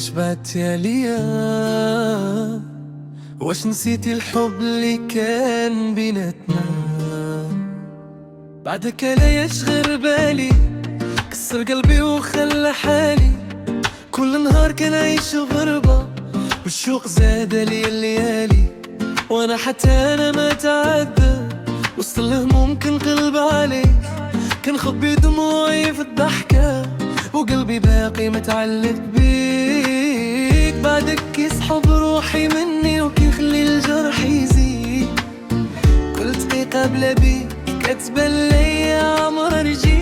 واش بعدتي ليا؟ واش نسيتي الحب اللي كان بيناتنا؟ بعدك لا يشغل بالي، كسر قلبي وخلى حالي. كل نهار كان عايش غربة، والشوق زاد لي الليالي. وانا حتى انا ما تعدى وسط الهموم كنقلب عليك. كنخبي دموعي في الضحكة وقلبي باقي متعلق بيك. بعدك يسحب روحي مني وكيخلي الجرح يزيد. كل دقيقة بلا بيك كتبان ليا عمر رجيك.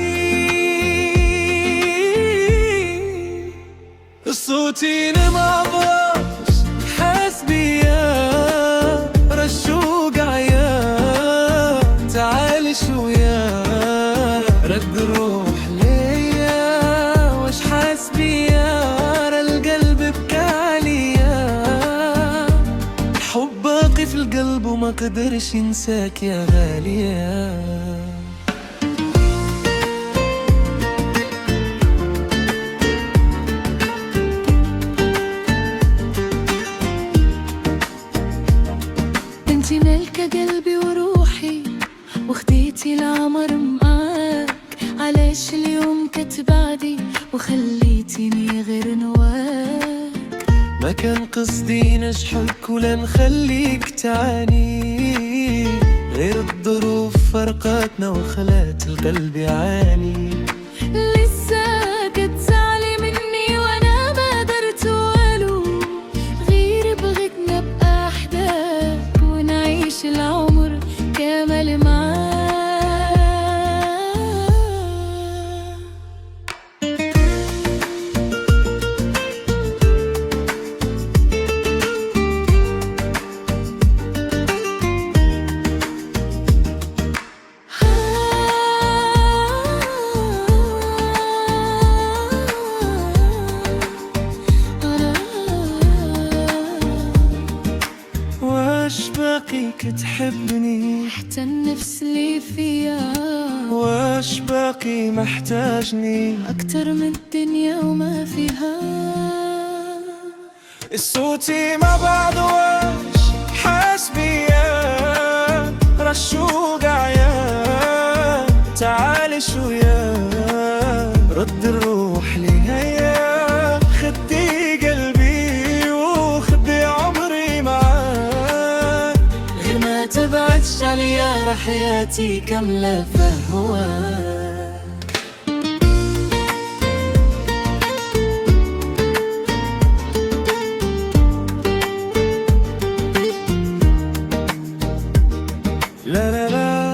صوتي معبرش حاس بيا، رشوق عيا تعال شويا. رد الروح ليا واش حاس بيا، را القلب بكى عليا. الحب باقي في القلب وما قدرش ينساك يا غالية. انتي ملكة قلبي وروحي وخديتي العمر معاك. علاش اليوم كتبعدي وخليتيني غير نواك؟ ما كان قصدي نجحك ولا نخليك تعاني، غير الظروف فرقاتنا وخلات القلب يعاني. لسه كتزعلي مني وانا ما درت والو، غير بغيت نبقى احداك ونعيش العمر كامل معاك. واش باقي كتحبني حتى النفس اللي فيا؟ واش باقي محتاجني أكتر من الدنيا وما فيها؟ صوتي مع بعض واش حاس بيا، رشوق عيا تعال شويا. رد الروح ليا، خدي قلبي وخدي عمري معاك. غير ما تبعدش عليا رح حياتي كاملة فهواك. لا لا لا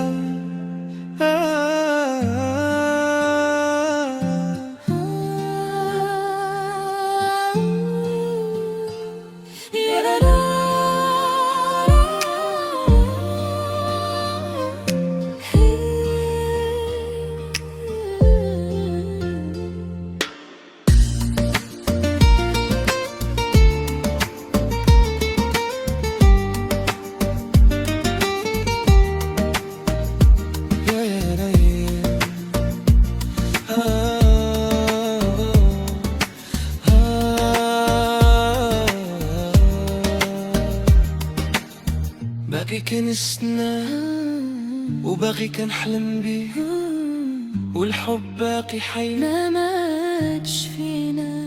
باقي كنستنى وباقي كنحلم بيه، والحب باقي حي ما ماتش فينا.